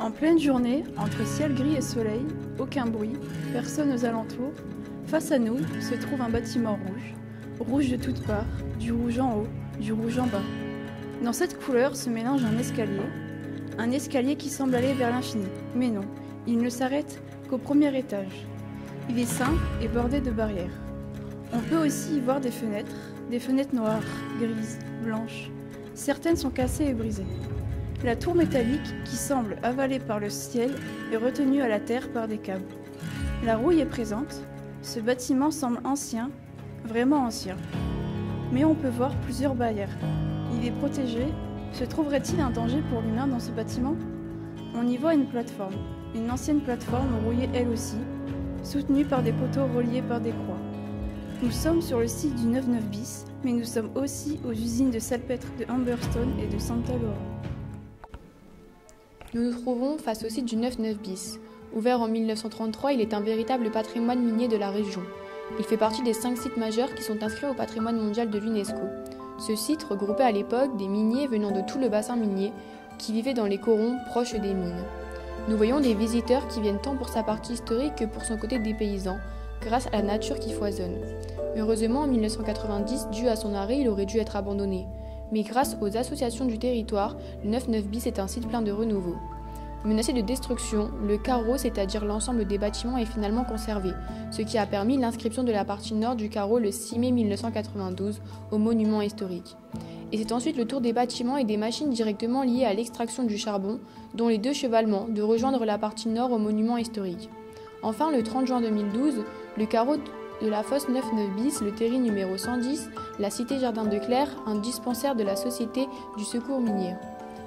En pleine journée, entre ciel gris et soleil, aucun bruit, personne aux alentours, face à nous se trouve un bâtiment rouge, rouge de toutes parts, du rouge en haut, du rouge en bas. Dans cette couleur se mélange un escalier qui semble aller vers l'infini, mais non, il ne s'arrête qu'au premier étage. Il est simple et bordé de barrières. On peut aussi y voir des fenêtres noires, grises, blanches. Certaines sont cassées et brisées. La tour métallique, qui semble avalée par le ciel, est retenue à la terre par des câbles. La rouille est présente. Ce bâtiment semble ancien, vraiment ancien. Mais on peut voir plusieurs barrières. Il est protégé. Se trouverait-il un danger pour l'humain dans ce bâtiment? On y voit une plateforme, une ancienne plateforme rouillée elle aussi, soutenue par des poteaux reliés par des croix. Nous sommes sur le site du 99 bis, mais nous sommes aussi aux usines de salpêtre de Humberstone et de Santa Laura. Nous nous trouvons face au site du 99 bis. Ouvert en 1933, il est un véritable patrimoine minier de la région. Il fait partie des 5 sites majeurs qui sont inscrits au patrimoine mondial de l'UNESCO. Ce site regroupait à l'époque des miniers venant de tout le bassin minier qui vivaient dans les corons proches des mines. Nous voyons des visiteurs qui viennent tant pour sa partie historique que pour son côté dépaysant, grâce à la nature qui foisonne. Heureusement, en 1990, dû à son arrêt, il aurait dû être abandonné. Mais grâce aux associations du territoire, le 99 bis est un site plein de renouveau. Menacé de destruction, le carreau, c'est-à-dire l'ensemble des bâtiments, est finalement conservé, ce qui a permis l'inscription de la partie nord du carreau le 6 mai 1992 au monument historique. Et c'est ensuite le tour des bâtiments et des machines directement liées à l'extraction du charbon, dont les 2 chevalements, de rejoindre la partie nord au monument historique. Enfin, le 30 juin 2012, le carreau de la fosse 99 bis, le terri numéro 110, la cité Jardin de Clerc, un dispensaire de la Société du Secours Minier,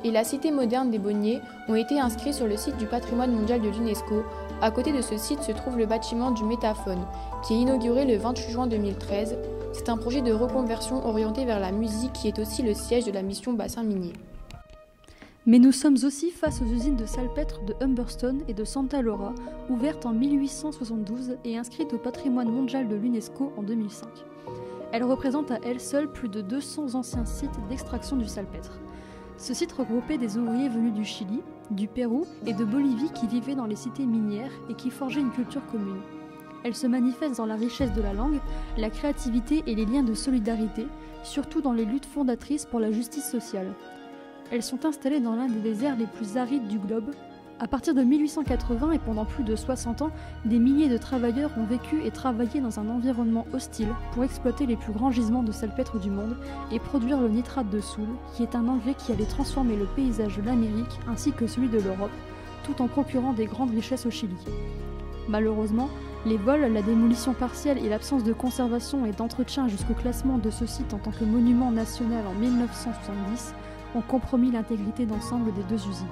et la cité moderne des Bonniers ont été inscrits sur le site du patrimoine mondial de l'UNESCO. À côté de ce site se trouve le bâtiment du Métaphone, qui est inauguré le 28 juin 2013. C'est un projet de reconversion orienté vers la musique qui est aussi le siège de la mission bassin minier. Mais nous sommes aussi face aux usines de salpêtre de Humberstone et de Santa Laura, ouvertes en 1872 et inscrites au patrimoine mondial de l'UNESCO en 2005. Elles représentent à elles seules plus de 200 anciens sites d'extraction du salpêtre. Ce site regroupait des ouvriers venus du Chili, du Pérou et de Bolivie qui vivaient dans les cités minières et qui forgeaient une culture commune. Elle se manifeste dans la richesse de la langue, la créativité et les liens de solidarité, surtout dans les luttes fondatrices pour la justice sociale. Elles sont installées dans l'un des déserts les plus arides du globe. À partir de 1880 et pendant plus de 60 ans, des milliers de travailleurs ont vécu et travaillé dans un environnement hostile pour exploiter les plus grands gisements de salpêtre du monde et produire le nitrate de soule, qui est un engrais qui allait transformer le paysage de l'Amérique ainsi que celui de l'Europe, tout en procurant des grandes richesses au Chili. Malheureusement, les vols, la démolition partielle et l'absence de conservation et d'entretien jusqu'au classement de ce site en tant que monument national en 1970 ont compromis l'intégrité d'ensemble des 2 usines.